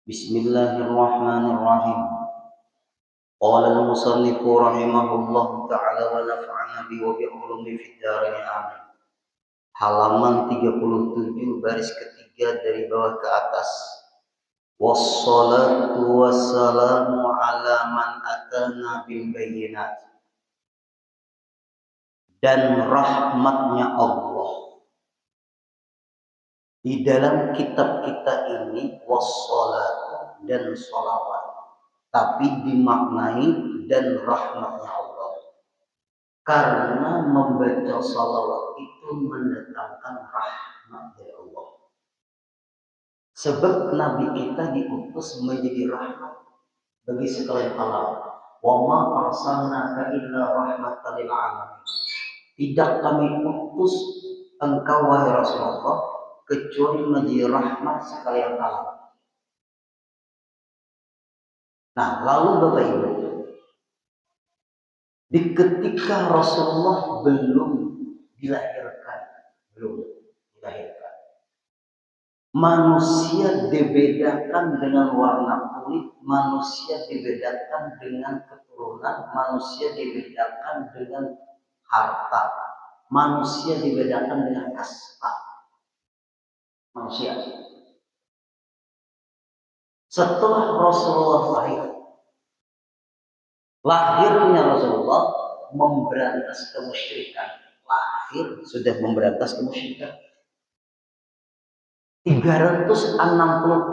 Bismillahirrahmanirrahim. Qala al-musannif rahimahullah ta'ala wa nafa'ana bi wa bi ulumi fid dharain amin. Halaman 37 baris ketiga dari bawah ke atas. Wassalatu wassalamu ala man atana bil bayyinat. Dan rahmatnya Allah di dalam kitab kita ini wassalatu dan sholawat, tapi dimaknai dan rahmatnya Allah, karena membaca sholawat itu mendatangkan rahmat dari Allah. Sebab Nabi kita diutus menjadi rahmat bagi sekalian alam. Wa ma arsalnaka illa rahmatan lil alamin. Tidak kami utus engkau wahai Rasulullah kecuali menjadi rahmat sekalian alam. Nah, lalu Bapak Ibu, di ketika Rasulullah belum dilahirkan, manusia dibedakan dengan warna kulit, manusia dibedakan dengan keturunan, manusia dibedakan dengan harta, manusia dibedakan dengan kasta. Manusia. Setelah Rasulullah lahirnya Rasulullah memberantas kemusyrikan. Lahir sudah memberantas kemusyrikan. 360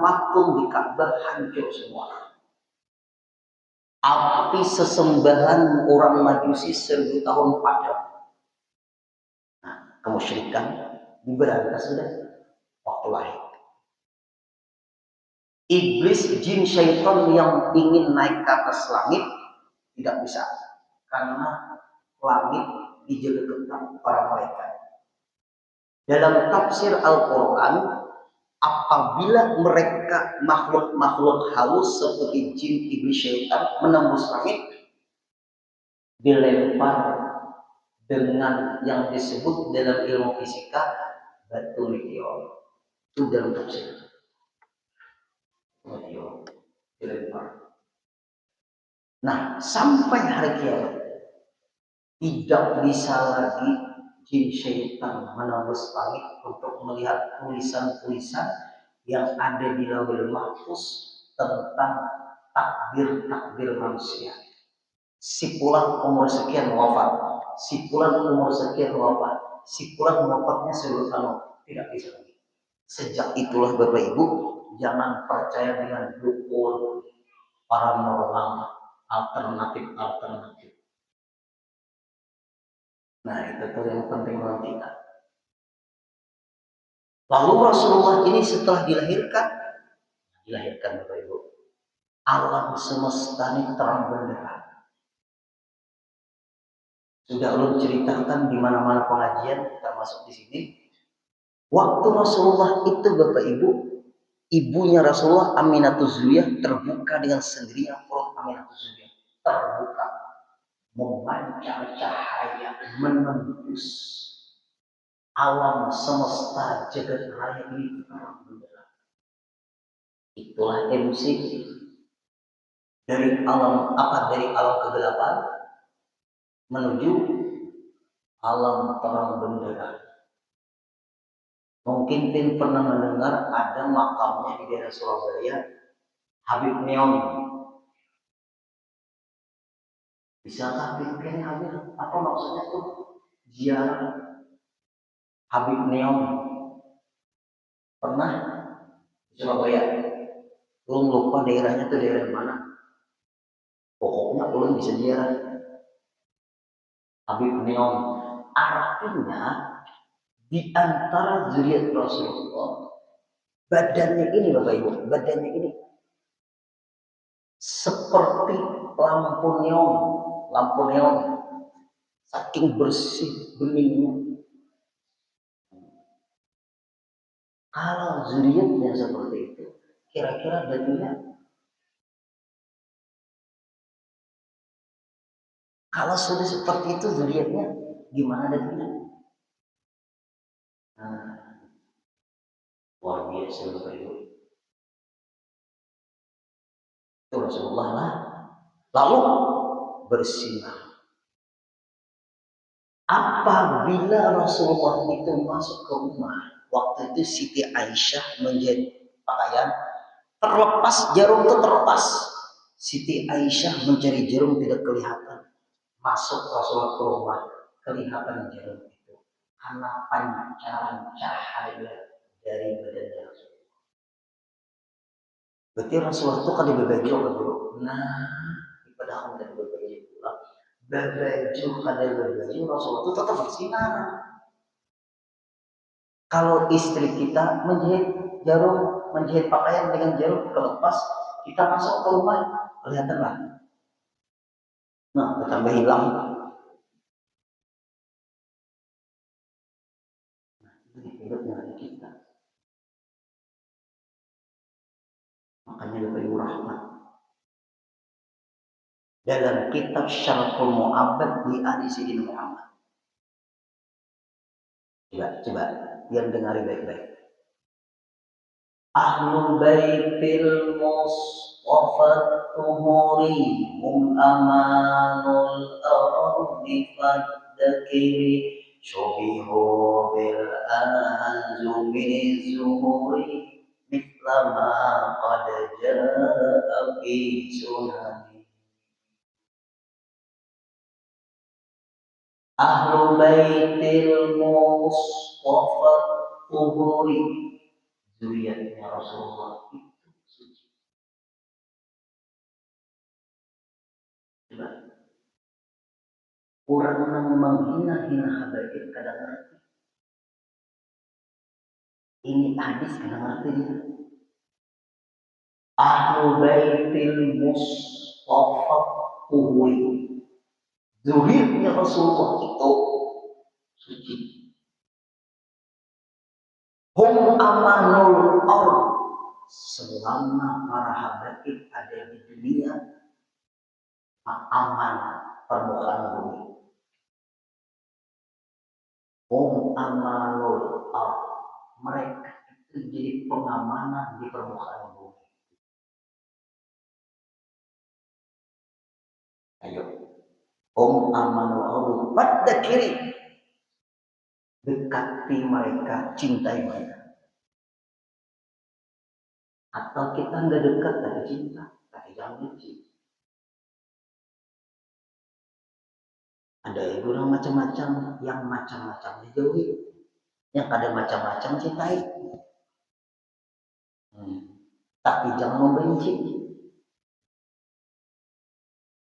patung di Ka'bah hancur semua. Api sesembahan orang Majusi 1000 tahun padam. Nah, kemusyrikan diberantas sudah waktu lahir. Iblis, jin, syaitan yang ingin naik ke atas langit tidak bisa, karena langit dijaga ketat para malaikat. Dalam tafsir Al-Quran, apabila mereka makhluk-makhluk halus seperti jin, iblis, syaitan menembus langit, dilempar dengan yang disebut dalam ilmu fisika batu meteor. Itu dalam tafsir. Meteor dilempar. Nah, sampai hari kiamat tidak bisa lagi jin syaitan menembus langit untuk melihat tulisan-tulisan yang ada di Lauhul Mahfuz tentang takdir manusia. Si fulan umur sekian wafat, si fulan umur sekian wafat, si fulan wafatnya sebelum tidak bisa lagi. Sejak itulah Bapak Ibu, jangan percaya dengan dukun, paranormal, alternatif. Nah, itu tuh yang penting dalam kita. Lalu Rasulullah ini setelah dilahirkan Bapak Ibu, alam semesta ini terang benderang. Sudah ulun ceritakan di mana-mana pengajian, termasuk di sini. Waktu Rasulullah itu Bapak Ibu, ibunya Rasulullah Aminatul Zuriyah terbuka dengan sendirinya, perut Aminatul Zuriyah terbuka, memancar cahaya menembus alam semesta jagat raya ini terang benderang. Itulah MC dari alam kegelapan menuju alam terang benderang. Mungkin pernah mendengar ada makamnya di daerah Surabaya, Habib Neon. Bisakah Habib? Apa maksudnya tuh? Ziarah Habib Neon. Pernah di Surabaya? Belum lupa daerahnya tuh daerah mana? Pokoknya belum bisa ziarah Habib Neon. Artinya di antara zuriat Rasulullah, badannya ini Bapak Ibu, badannya ini seperti lampu neon, saking bersih beningnya. Kalau zuriatnya seperti itu, kira-kira badannya, kalau sudah seperti itu zuriatnya, gimana badannya? Nah, luar biasa Bapak Ibu. Rasulullah lah. Lalu bersinar. Apabila Rasulullah itu masuk ke rumah, waktu itu Siti Aisyah menjadi pakaian, terlepas jarum itu terlepas. Siti Aisyah mencari jarum tidak kelihatan. Masuk Rasulullah ke rumah, kelihatan jarum itu karena pancaran cahaya dari badannya Rasulullah. Berarti Rasulullah itu kan dibebaju dulu. Nah, padahal kan dibebaju pulang. Berbaju kada berbaju Rasulullah itu tetap bersinar. Kalau istri kita menjahit jarum, menjahit pakaian dengan jarum kelepas, kita masuk ke rumah, kelihatan lah. Nah, tambah hilang. Nah, itu hidupnya kita. Makanya lebih rahmat. Dalam kitab Syarhul Mu'abbad di Ahli Sayyidina Muhammad. Coba, biar dengar baik-baik. Ahlul baitil Mustafa tuhuri hum amanul ardi faddakiri syubihu bil anzumi zuhuri mitlama qad ja'a fi sunani. Ahlul baitil Mustafa tuhuri, zuriyatnya Rasulullah itu suci. Coba. Orang yang menghina-hina habaib kadang ngerti. Ini hadis kadang ngerti dia. Ahlul baitil Mustafa tuhuri, zuriyatnya Rasulullah itu suci. Hum amanul ard, selama para habaib ada di dunia, aman permukaan bumi. Hum amanul ard, mereka itu jadi pengamanan di permukaan bumi. Ayo, hum amanul ard, pada kiri, dekati mereka, cintai mereka. Atau kita nggak dekat tapi cinta, tapi jangan benci. Ada yang bilang macam-macam, yang macam-macam dijauhi, yang ada macam-macam cintai. Tapi jangan membenci.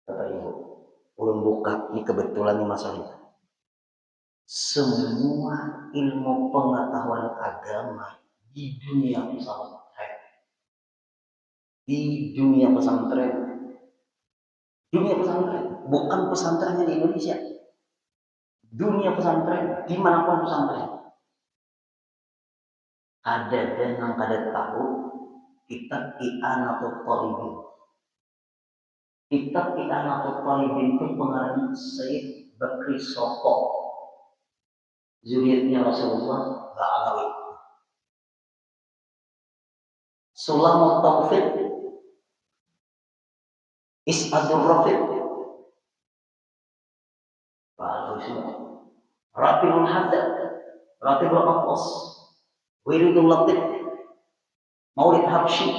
Bapak Ibu, ulun buka ini kebetulan ini masalahnya. Semua ilmu pengetahuan agama di dunia pesantren, bukan pesantrennya di Indonesia, dunia pesantren, dimanapun pesantren, ada dan yang kada tahu kitab I'anatul Talibin. Kitab I'anatul Talibin itu pengarang Sayyid Bakri Soko, zuriyatnya Rasulullah Ba'alawi. Sulamut Taufiq, Is'adur Rafiq, Ba'alawi semua. Rafiul Haddad, Rafiul Qafas, Wiridul Latif, Maulid Habsyi,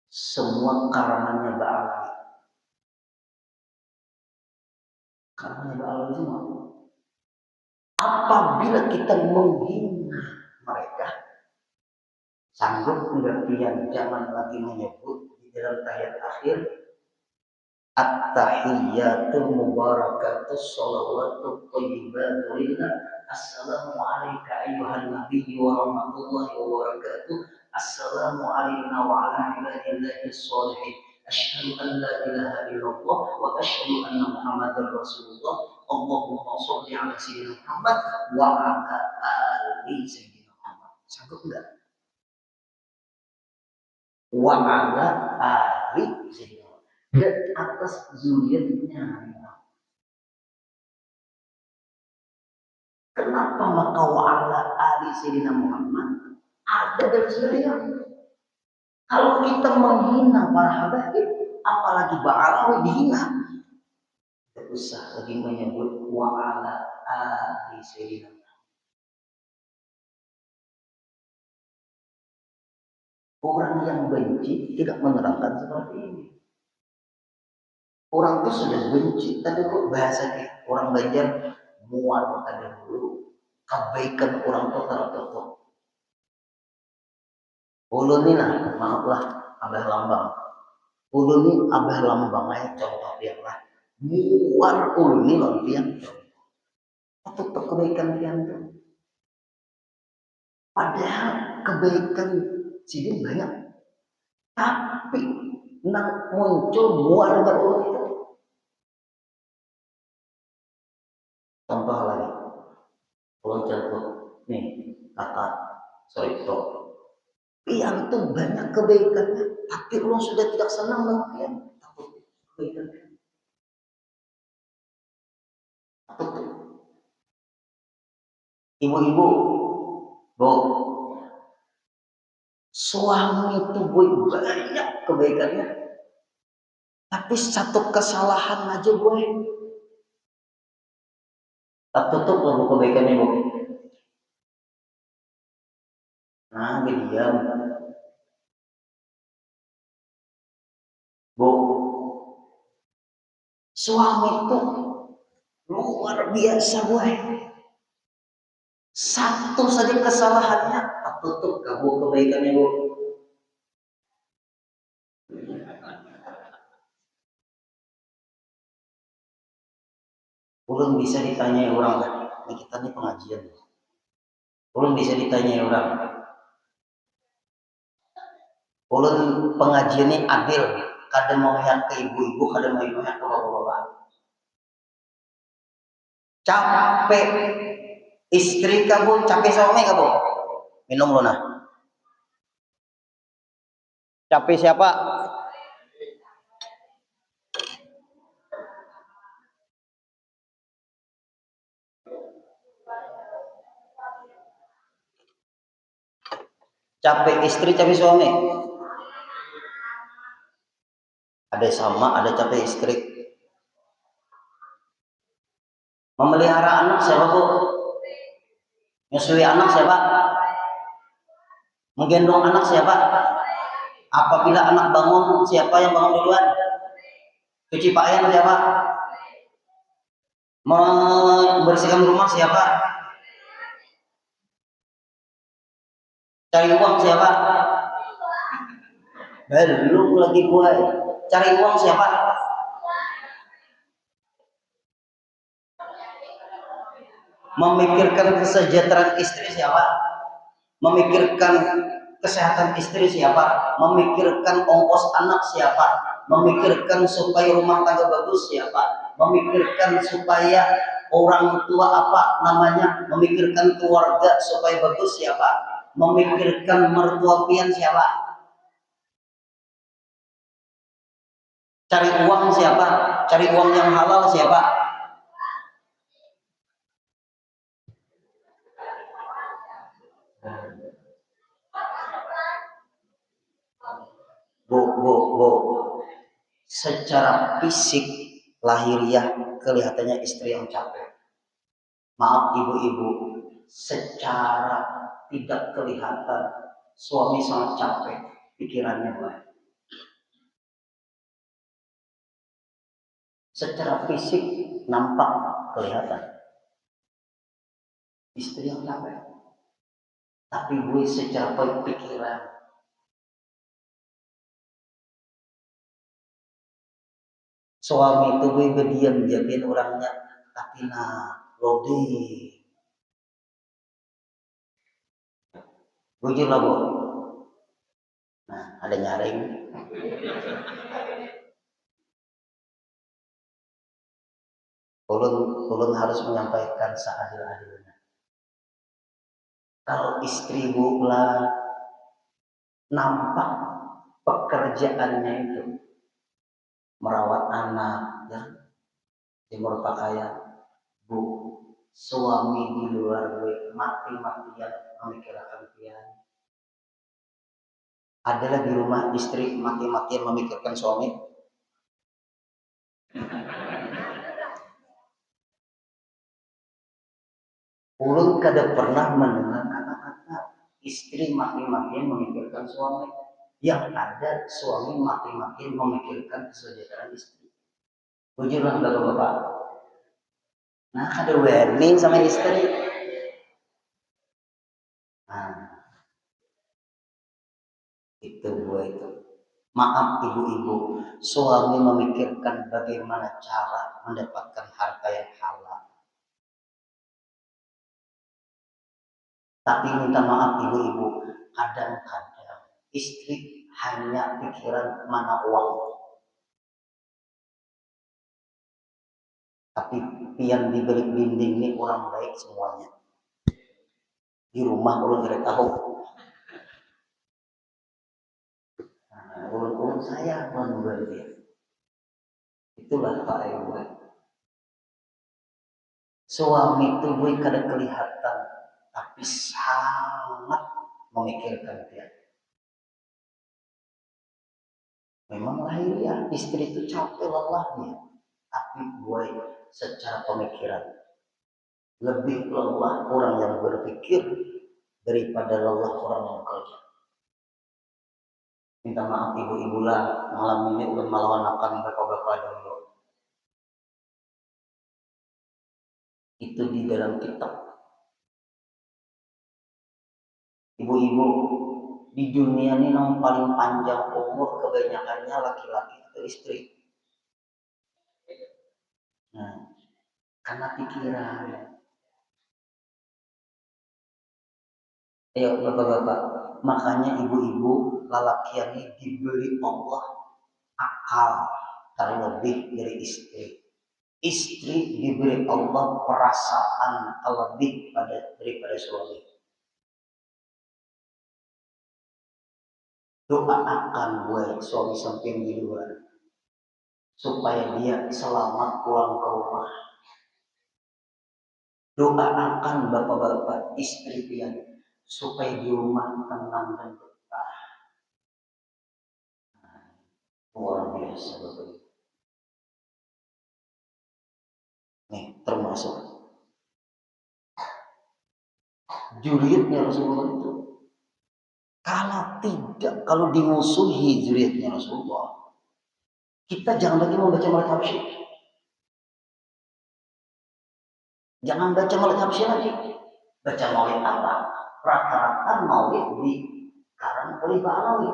semua karangannya Ba'alawi. Karangannya Ba'alawi semua. Apabila kita menghina mereka, sanggup enggak pian jangan lagi menyebut di dalam tahiyat akhir at-tahiyyatul mubarakatus shalawatut thayyibatu lillah, assalamu alayka ayyuhan nabiyyu wa rahmatullahi wa barakatuh, assalamu alayna wa ala ibadillahis sholihin, asyhadu an la ilaha illallah wa asyhadu anna muhammadar rasulullah, Allahumma sholli ala sayyidina Muhammad wa ala ali sayyidina Muhammad. Sanggup enggak? Wa ala ali sayyidina Muhammad. Dan atas zuriyatnya. Kenapa maka wa ala ali sayyidina Muhammad? Ada dari sejarah. Kalau kita menghina para habaib, apalagi ba'alahu dihina. Tidak usah lagi menyebut wa'ala ali sayyidina. Orang yang benci tidak menerangkan seperti ini. Orang itu sudah benci, tadi kok bahasa orang Banjar mual tadi dulu. Kebaikan orang itu tertutup. Ulun ini lah, maaflah, abah lambang. Ulun ini abah lambang aja contoh yang lah. Muar ulun ini loh pian. Tutup kebaikan pian tuh. Padahal kebaikan sini banyak. Tapi nak muncul muar ulun itu. Contoh lagi. Ulun contoh nih kata sorry itu. Pian tuh banyak kebaikannya, tapi ulun sudah tidak senang dengan pian. Takut kebaikan pian. Takut. Ibu-ibu, bu, suami itu banyak kebaikannya, tapi satu kesalahan aja boy. Tak tutup loh kebaikannya bu. Nah, diam. Bu, suami itu luar biasa boy. Satu saja kesalahannya, tak tutup kamu kebaikannya bu. Belum bisa ditanyai orang lah. Ini kita nih pengajian. Belum bisa ditanyai orang. Belum pengajian ini adil. Kadang mau melihat ke ibu-ibu, kadang mau melihat ke bapak-bapak. Capek istri kamu, capek suami kamu. Minum lu nah. Capek siapa? Capek istri, capek suami. Ada sama, ada capek istri. Memelihara anak siapa bu? Nyusui anak siapa? Menggendong anak siapa? Apabila anak bangun, siapa yang bangun duluan? Cuci pakaian siapa? Membersihkan rumah siapa? Cari uang siapa? Belum lagi gue. Cari uang siapa? Memikirkan kesejahteraan istri siapa? Memikirkan kesehatan istri siapa? Memikirkan ongkos anak siapa? Memikirkan supaya rumah tangga bagus siapa? Memikirkan supaya orang tua apa namanya? Memikirkan keluarga supaya bagus siapa? Memikirkan mertua pian siapa? Cari uang siapa? Cari uang yang halal siapa? Bu. Secara fisik lahiriah kelihatannya istri yang capek. Maaf ibu-ibu, secara tidak kelihatan suami sangat capek, pikirannya baik. Secara fisik nampak kelihatan istri yang capek, tapi gue secara pikiran suami itu gue berdiam diamin orangnya, tapi lodi bujur lah bu. Nah ada nyaring. Ulun harus menyampaikan seadil-adilnya. Kalau istri bu lah nampak pekerjaannya itu merawat anak, ya, jemur pakaian, bu, suami di luar gue mati-matian memikirkan pian. Adalah di rumah istri mati-matian memikirkan suami. Ulun kada pernah mendengar kata-kata istri maki-makian memikirkan suami. Yang ada suami maki-makian memikirkan kesejahteraan istri. Bujurlah bapak-bapak. Nah, ada warning sama istri. Nah, itu gua itu. Maaf ibu-ibu, suami memikirkan bagaimana cara mendapatkan harta yang halal. Tapi minta maaf ibu-ibu, kadang-kadang istri hanya pikiran mana uang. Tapi yang dibalik dinding ini orang baik semuanya. Di rumah ulun tidak tahu. Nah, ulun saya menurut dia. Itulah Pak Ibu. Suami itu gue kada kelihatan, tapi sangat memikirkan dia. Memang lahiriah istri itu capek lelahnya, tapi gue secara pemikiran lebih lelah orang yang berpikir daripada lelah orang yang kerja. Minta maaf ibu-ibu lah, malam ini udah melawan akan bapak-bapak dulu. Itu di dalam kitab. Ibu-ibu di dunia ini yang paling panjang umur kebanyakannya laki-laki atau istri. Nah, karena pikiran. Ayo bapak-bapak, makanya ibu-ibu lalakian ini diberi Allah akal terlebih dari istri. Istri diberi Allah perasaan terlebih daripada suami. Doakan buat suami samping di luar supaya dia selamat pulang ke rumah. Doakan bapak-bapak istri pian supaya di rumah tenang dan betah. Luar biasa bapak. Nih termasuk juriatnya Rasulullah itu. Kalau dimusuhi juriatnya Rasulullah, kita jangan lagi membaca malat habsyi. Jangan baca maulid habsyi lagi. Baca maulid apa? Rata-rata maulid di karang oleh Ba'alawi.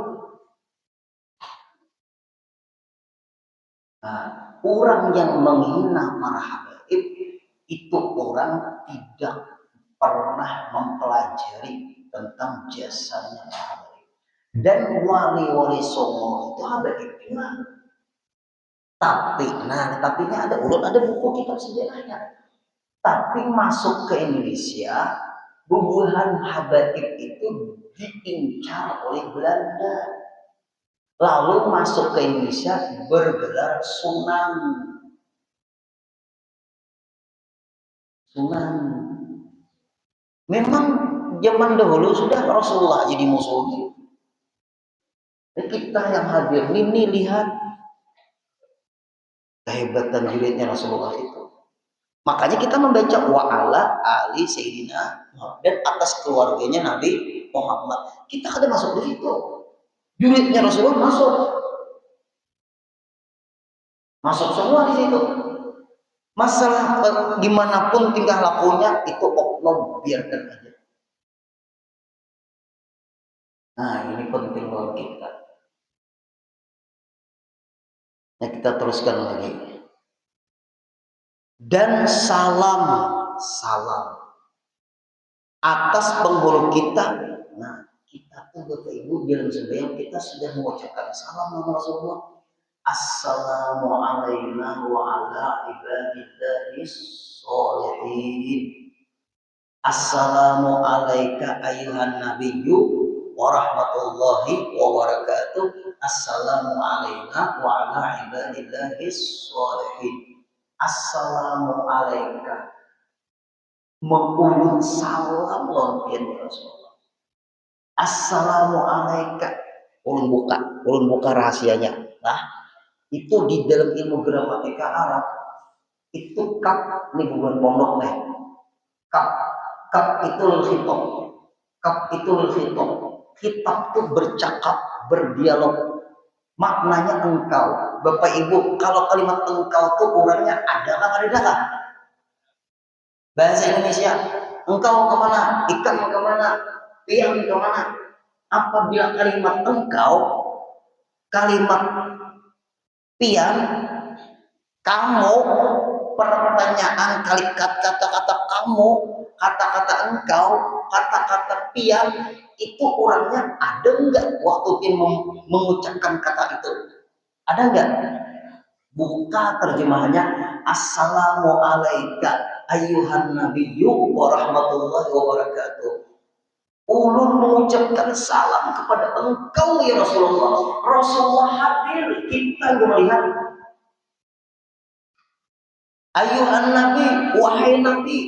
Nah, orang yang menghina para habaib itu orang tidak pernah mempelajari tentang jasanya para habaib. Dan wali-wali songo itu habaib juga. Tapinya ada buku kitab sejarahnya. Tapi masuk ke Indonesia, bubuhan habaib itu diincar oleh Belanda. Lalu masuk ke Indonesia bergelar sunan. Memang zaman dahulu sudah Rasulullah jadi musuh. Kita yang hadir ini lihat kehebatan juridnya Rasulullah itu. Makanya kita membaca wa'ala ali sayyidina dan atas keluarganya Nabi Muhammad. Kita ada masuk di situ. Juridnya Rasulullah masuk semua di situ. Masalah gimana pun tingkah lakunya itu oknum, biarkan aja. Nah ini penting buat kita. Nah kita teruskan lagi. Dan salam atas penghulu kita. Nah kita tuh Bapak Ibu dalam sembahyang kita sudah mengucapkan salam sama Rasulullah. Assalamu alayna wa ala ibadillahis sholihin. Assalamu alayka ayuhan nabiyyu wa rahmatullahi wa barakatuh. Assalamu alayna wa ala ibadillahis sholihin. Assalamu alayka. Mengulun salam lompian Rasulullah. Assalamu alayka. Ulun buka rahasianya. Nah, itu di dalam ilmu gramatika Arab itu kap ini bukan pondok nih. Kap Kapitul khitab. Kapitul khitab. Khitab itu bercakap, berdialog. Maknanya engkau. Bapak Ibu, kalau kalimat engkau tuh orangnya ada apa tidak? Bahasa Indonesia, engkau kemana? Ikan kemana? Piang kemana? Apabila kalimat engkau, kalimat piang, kamu, pertanyaan kata-kata kamu, kata-kata engkau, kata-kata pian, itu orangnya ada enggak waktu dia mengucapkan kata itu? Ada enggak? Buka terjemahannya, Assalamualaikum ayyuhan nabiyyu wa rahmatullahi wa barakatuh. Ulun mengucapkan salam kepada engkau ya Rasulullah. Rasulullah hadir, kita melihat. Ayuhan Nabi, wahai Nabi,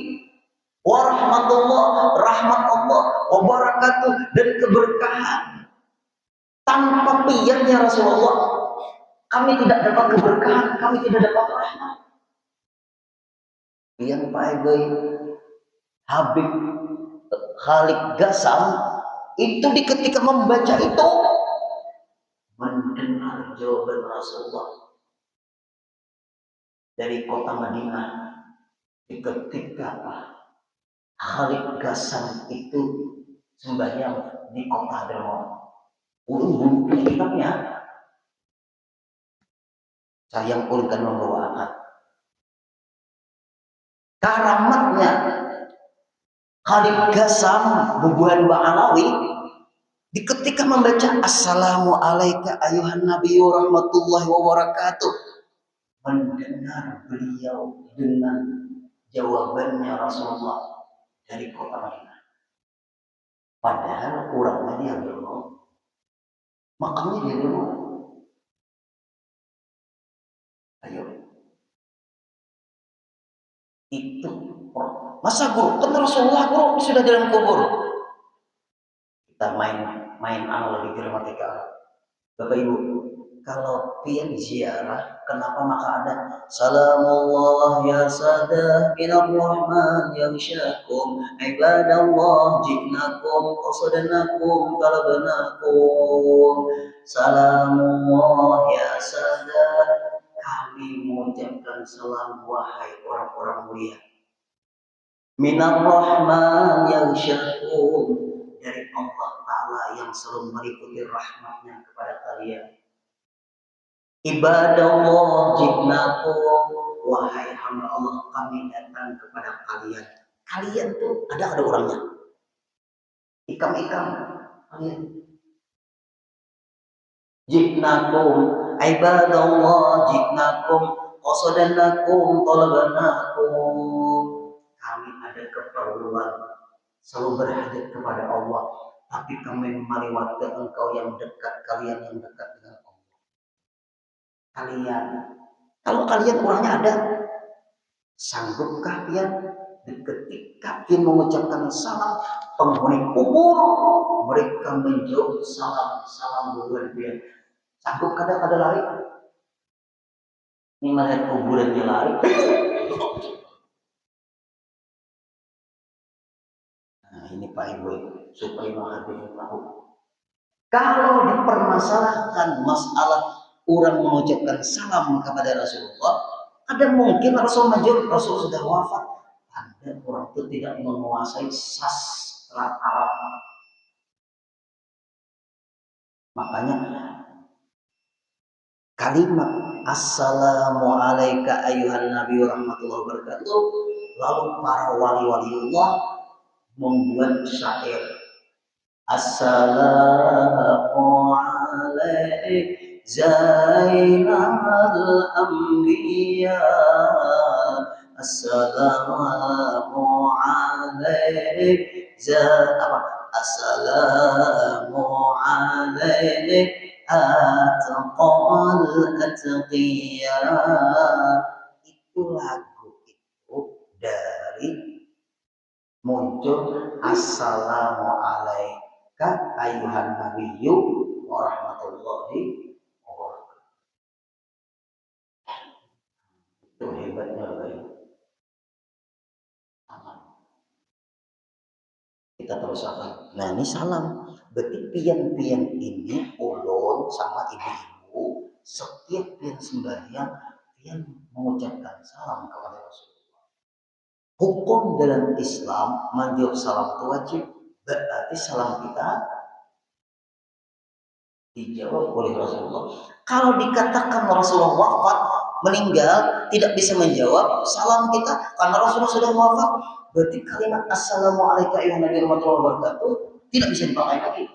warahmatullah, rahmat Allah, wabarakatuh, dan keberkahan. Tanpa piannya Rasulullah, kami tidak dapat keberkahan, kami tidak dapat rahmat. Pian Pak Egoy, Habib Khalid Gasam, itu ketika membaca itu, mendengar jawaban Rasulullah dari kota Madinah. Ketika Khalid Gasam itu sembahyang di kota Hadramaut. Ulun kitabnya, sayang ulun kan membawa akad. Karamatnya Khalid Gasam bubuhan Ba'alawi ketika membaca Assalamualaikum ayuhan Nabi wa rahmatullahi wa barakatuh, mendengar beliau dengan jawabannya Rasulullah dari kota Madinah. Padahal kurangnya dia dulu, makamnya dia dulu. Ayo, itu masa guru kan Rasulullah guru sudah dalam kubur. Kita main analogi gramatikal. Bapak Ibu, kalau pian ziarah, kenapa maka ada salamullah ya sadah minar rahman yaghsyakum ibadallah jinakum qasadnakum talabnakum salamullah ya sadah, kami mengucapkan salam wahai orang-orang mulia minar rahman yaghsyakum, dari Allah Ta'ala yang selalu meliputi rahmatnya kepada kalian. Ibadallah jibnakum, wahai hamba Allah, kami datang kepada kalian. Kalian tuh ada orangnya. Ikam kalian. Jibnakum, ibadallah jibnakum, qasadanakum, talabanakum. Kami ada keperluan, selalu berhajat kepada Allah, tapi kami melewati engkau yang dekat, kalian yang dekat dengan Allah. Kalian, kalau kalian orangnya ada, sanggupkah kalian ketika kalian mengucapkan salam penghuni kubur, mereka menjawab salam bukan kalian? Sanggup kadang ada lari, ini melihat kuburannya lari. Nah ini Pak Ibu, supaya hadirin tahu. Kalau dipermasalahkan masalah orang mengucapkan salam kepada Rasulullah, ada mungkin Rasul sudah wafat. Ada orang itu tidak menguasai sastra Arab. Makanya kalimat Assalamualaikum ayuhan Nabi wa rahmatullahi wa barakatuh, lalu para wali-waliullah membuat syair. Assalamu alaik Zainal Anbiya, Assalamu alaik Assalamu alaik Atqal Atqiya. Itu lagu itu dari muncul Assalamualaikum ayuhan nabiyyu wa rahmatullahi wa barakatuh. Itu hebatnya. kita terus apa? Nah ini salam. Berarti pian-pian ini ulun sama ibu-ibu setiap pian sembahyang pian mengucapkan salam kepada Rasulullah. Hukum dalam Islam menjawab salam itu wajib. Berarti salam kita dijawab oleh Rasulullah. Kalau dikatakan Rasulullah wafat, meninggal, tidak bisa menjawab salam kita karena Rasulullah sudah wafat, berarti kalimat assalamualaikum warahmatullahi wabarakatuh tidak bisa dipakai lagi.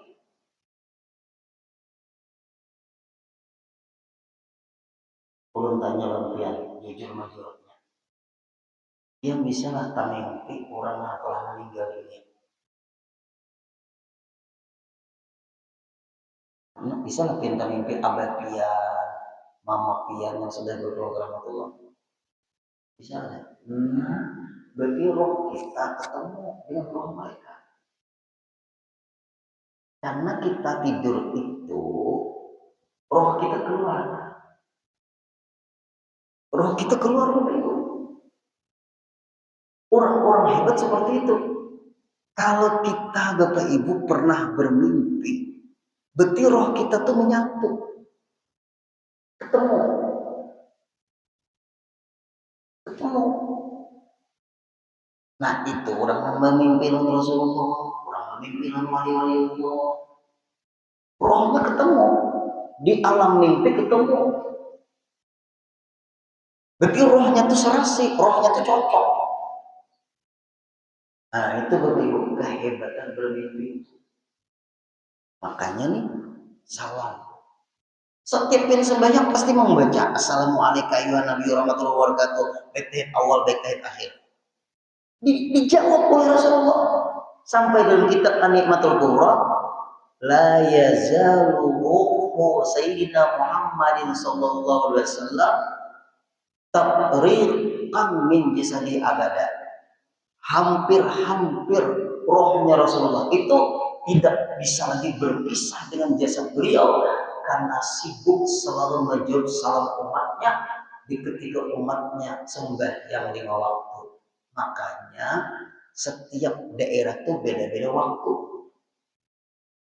Belum tanya lampian, jujur menjawabnya. Yang bisa lah mimpi orang yang telah meninggal dunia. Bisa lah pinta mimpi abah pian, mama pian yang sudah berprogram Allah. Bisa lah. Berarti roh kita ketemu dengan roh mereka. Karena kita tidur itu, roh kita keluar. Roh kita keluar Bapak Ibu. Orang-orang hebat seperti itu. Kalau kita Bapak Ibu pernah bermimpi, berarti roh kita tuh menyatu. Ketemu. Nah itu orang yang memimpin Rasulullah, orang memimpin wali-wali Allah. Rohnya ketemu. Di alam mimpi ketemu. Berarti rohnya tuh serasi, rohnya tuh cocok. Nah itu Bapak Ibu kehebatan bermimpi. Makanya nih salam. Setiap kali sembahyang pasti membaca assalamualaikum warahmatullahi wabarakatuh. Baik tahiyat awal, baik tahiyat akhir. Dijawab oleh Rasulullah. Sampai dalam kitab An-Nikmatul Kubra, la yazalu ruhu sayyidina Muhammadin sallallahu alaihi wasallam tabriqan min jasadi abada. Hampir-hampir rohnya Rasulullah itu tidak bisa lagi berpisah dengan jasad beliau karena sibuk selalu menjawab salam umatnya di ketika umatnya sembahyang 5 waktu. Makanya setiap daerah itu beda-beda waktu.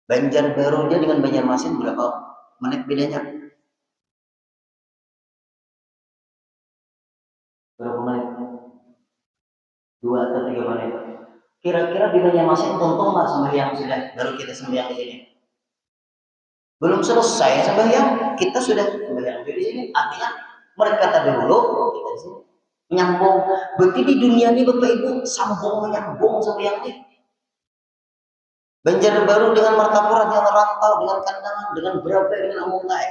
Banjarbarunya dengan Banjarmasin berapa menit bedanya? Berapa menit? 2 atau 3 menit. Kira-kira di Banjarmasin tonton nggak sembahyang sudah? Baru kita sembahyang di sini. Belum selesai sembahyang, kita sudah sembahyang di sini. Artinya mereka tadi dulu, kita di sini menyambung. Berarti di dunia ini Bapak Ibu sambung menyambung sembahyang ini. Banjarbaru dengan Martapura, dengan Rantau, dengan Kandangan, dengan Brabe, dengan Amungai.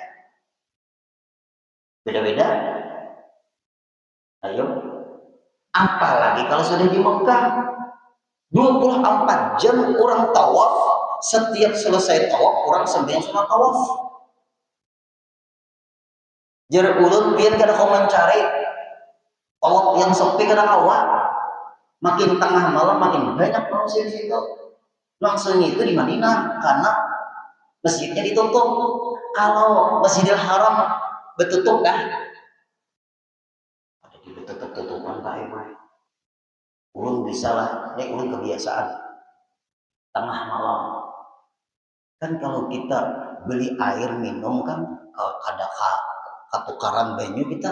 Beda-beda. Ayo. Apalagi kalau sudah di Mekah. 24 jam orang tawaf, setiap selesai tawaf orang sembahyang sunat tawaf. Jarak ulun biar kada kau mencari tawaf yang sepi kada kawa. Makin tengah malam makin banyak manusia di situ. Langsung itu di Madinah karena masjidnya ditutup. Kalau Masjidil Haram betutup dah. Ada di tutup-tutupan Pak Ibu. Ulun bisa lah, ini ulun kebiasaan. Tengah malam. Kan kalau kita beli air minum kan ada katukaran banyu kita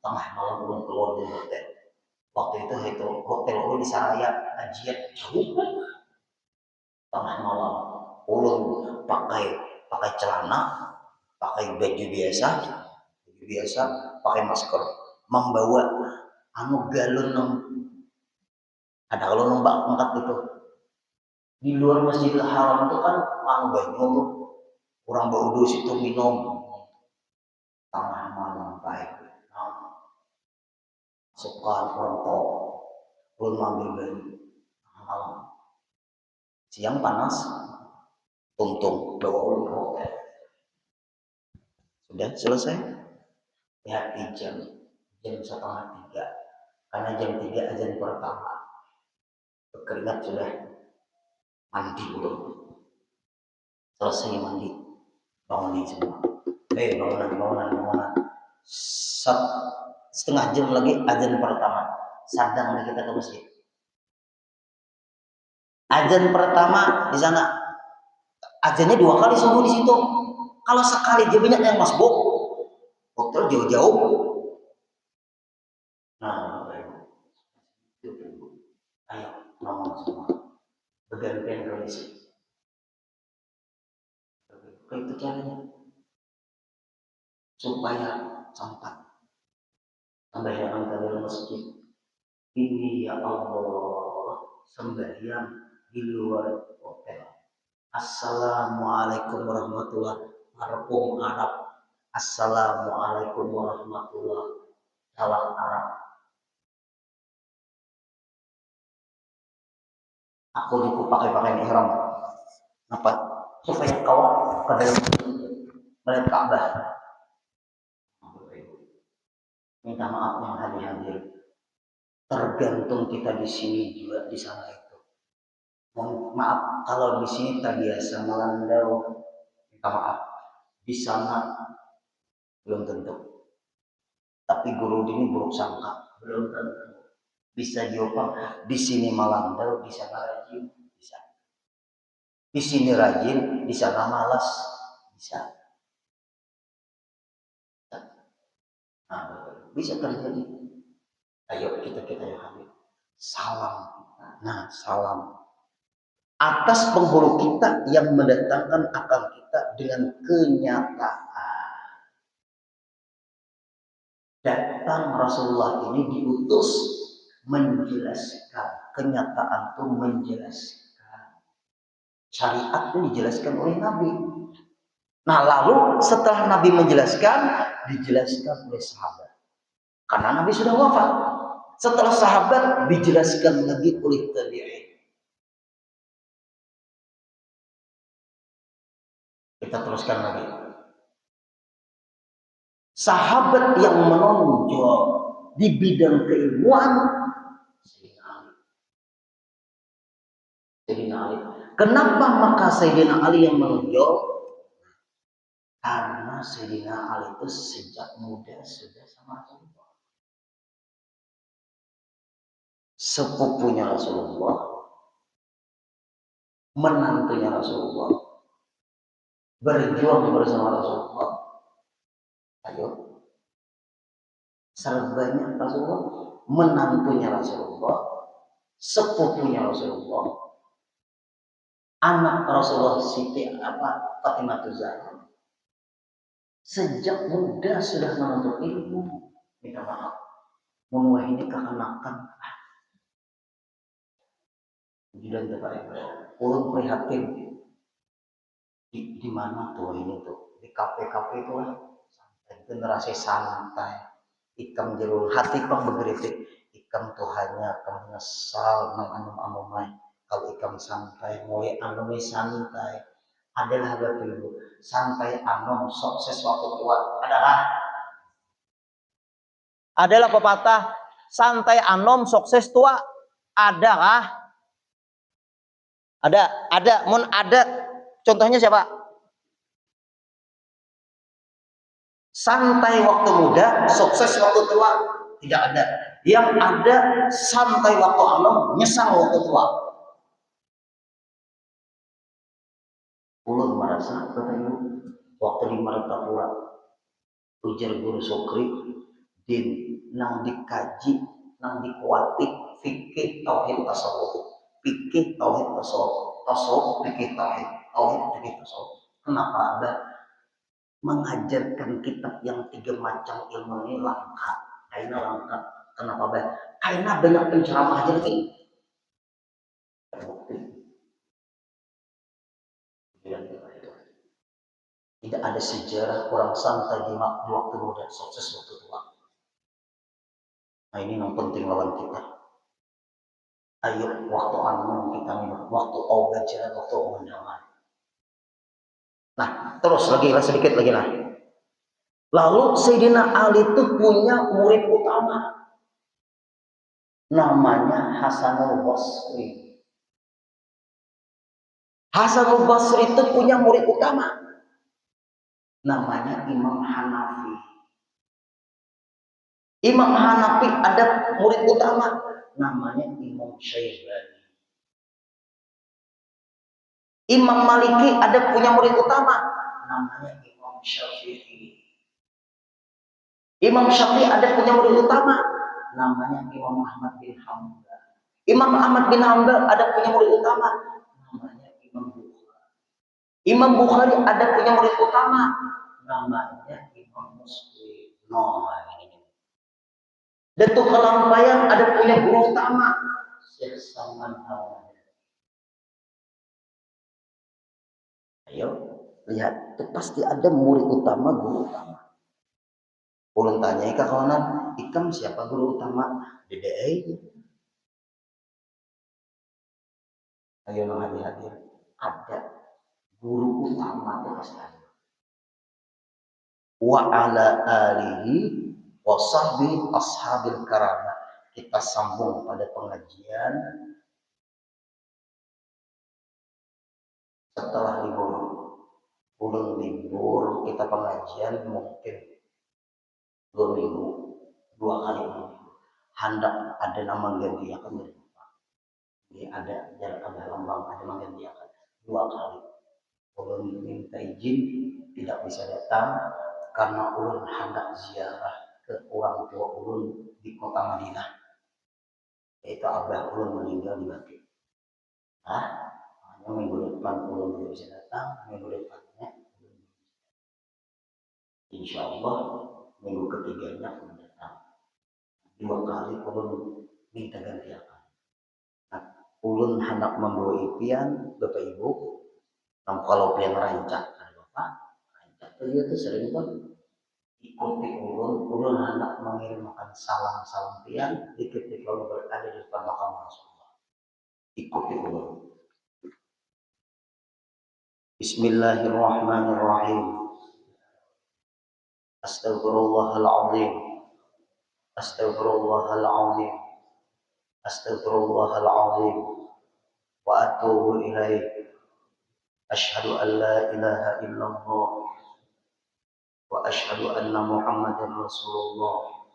tengah malam ulun keluar dari hotel. Waktu itu hotel ulun di Saraya, Ajiat jauh. Tengah malam ulun pakai celana, pakai baju biasa, pakai masker, membawa galon ada kalau nombak angkat itu di luar Masjidil Haram itu kan banyak tuh orang baudu situ minum tengah malam baik suka rontok belum ambil banyu malam siang panas untung bawa ulun ke hotel sudah selesai ya di jam 2:30 karena jam 3 azan pertama berkeringat sudah mandi belum selesai mandi bangunin semua bangunan setengah jam lagi azan pertama sadang kita ke masjid Azan pertama di sana, azannya 2 kali subuh di situ. Kalau sekali dia banyak yang masbuk, hotel jauh-jauh. Nah, ayo ngomong semua, bergantian kondisi. Itu caranya supaya sempat sembahyang dari masjid. Ini ya Allah, sembahyang di luar hotel. Assalamualaikum warahmatullahi wabarakatuh. Assalamualaikum warahmatullahi wabarakatuh. Aku nipu pakai ihram. Apa? Supaya kau ke dalam melihat Ka'bah. Minta maaf yang hadir-hadir. Tergantung kita di sini juga di sana itu. Maaf kalau di sini terbiasa melandau, minta maaf. Di sana belum tentu. Tapi guru ini buruk sangka, belum tentu. Bisa diopang di sini melandau, di sana rajin, bisa. Di sini rajin, di sana malas, bisa. Nah, bisa terjadi. Ayo kita yang hadir. Salam. Nah, salam atas penghulu kita yang mendatangkan akal kita dengan kenyataan. Datang Rasulullah ini diutus menjelaskan, kenyataan itu menjelaskan. Syariat itu dijelaskan oleh Nabi. Nah, lalu setelah Nabi menjelaskan, dijelaskan oleh sahabat. Karena Nabi sudah wafat. Setelah sahabat, dijelaskan lagi oleh tabi'in. Kita teruskan lagi. Sahabat yang menonjol di bidang keilmuan, Sayyidina Ali. Kenapa maka Sayyidina Ali yang menonjol? Karena Sayyidina Ali itu sejak muda sudah sama Rasulullah. Sepupunya Rasulullah, menantunya Rasulullah, berjuang bersama Rasulullah. Ayo, serbanya Rasulullah, menantunya Rasulullah, sepupunya Rasulullah, anak Rasulullah Siti Fatimah Zahra. Sejak muda sudah menuntut ilmu. Minta maaf, mulai ini kekanakan. Judan ulun prihatin di mana tuh ini tuh di kafe-kafe itu lah, generasi santai, ikam jerul hati pang bergeritik, ikam tuh hanya akan menyesal nang anu mai. Kalau ikam santai, mulai anu santai, adalah dulu santai anom sok sesuatu tua adalah pepatah santai anom sukses tua adakah? Ada, mun ada contohnya siapa? Santai waktu muda, sukses waktu tua, tidak ada. Yang ada santai waktu anom, nyesal waktu tua. Ulun merasa katanya waktu di Martapura, ujar guru Sukri, din nang dikaji, nang dikuati, fikih tauhid tasawuf. Fikih tauhid tasawuf fikih tauhid fikih tasawuf. Kenapa ada mengajarkan kitab yang 3 macam ilmu ini lengkap? Karena lengkap. Kenapa ada? Karena banyak penceramah aja lagi. Tidak ada sejarah orang santai di waktu muda, sukses waktu tua. Nah ini yang penting lawan kita. Ayo waktu anu kita minum, waktu obajan, waktu undangan. Nah terus lagi sedikit lagi lah. Lalu Sayyidina Ali itu punya murid utama, namanya Hasanul Basri. Hasanul Basri itu punya murid utama, namanya Imam Hanafi. Imam Hanafi ada murid utama, namanya Imam Syaibani. Imam Maliki ada punya murid utama, namanya Imam Syafi'i. Imam Syafi'i ada punya murid utama, namanya Imam Ahmad bin Hanbal. Imam Ahmad bin Hanbal ada punya murid utama, namanya Imam Bukhari. Imam Bukhari ada punya murid utama, namanya Imam Muslim. ini. Dan tuh kelampaian ada punya guru utama, Syekh Salman Al-Farisi. Ayo lihat, itu pasti ada murid utama, guru utama. Ulun tanya ke kawanan, ikam siapa guru utama? DDE. Ayo hadir-hadir. Ada guru utama itu pasti ada. Wa ala alihi wa sahbihi ashabil karamah. Kita sambung pada pengajian setelah libur. Ulun libur, kita pengajian mungkin 2 minggu, 2 kali minggu. Hendak ada nama ganti akan dari Bapak. Ini ada jarak ada lambang, ada nama ganti akan 2 kali. Ulun minta izin tidak bisa datang karena ulun hendak ziarah ke orang tua ulun di kota Madinah. Yaitu abah ulun meninggal di Baki. Hanya minggu depan ulun tidak bisa datang, minggu depannya insya Allah minggu ketiganya ulun datang. 2 kali ulun minta ganti akan. Nah, ulun hendak membawa impian Bapak Ibu. Kalau pian rancak, Bapak rancak itu sering kan ikuti ulun hendak mengirimkan salam pian ketika ulun berada di depan makam Rasulullah. Ikuti ulun. Bismillahirrahmanirrahim. Astaghfirullahaladzim. Astaghfirullahaladzim. Astaghfirullahaladzim. Wa atubu ilaih. Asyhadu an la ilaha illallah. Wa asyhadu anna Muhammadar Rasulullah.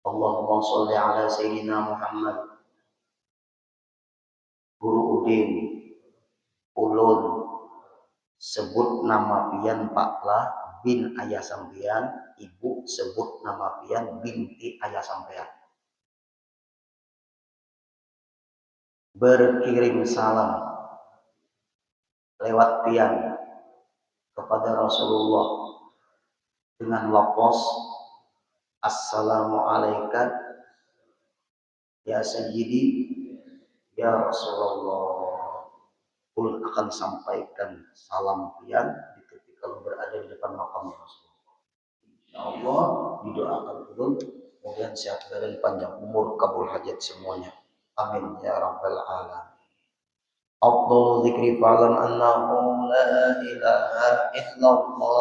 Allahumma sholli ala sayyidina Muhammad. Guru Udin, ulun sebut nama pian Paklah bin ayah sampean, ibu sebut nama pian binti ayah sampean. Berkirim salam lewat pian kepada Rasulullah dengan lafaz Assalamualaikum ya Sayyidi ya Rasulullah. Ulun akan sampaikan salam pian ketika berada di depan makam Rasulullah. Insyaallah didoakan ulun kemudian sehat badan, panjang umur, kabul hajat semuanya. Amin ya rabbal alamin. Afdhalu dzikri fa'lam annahu la ilaha illallah.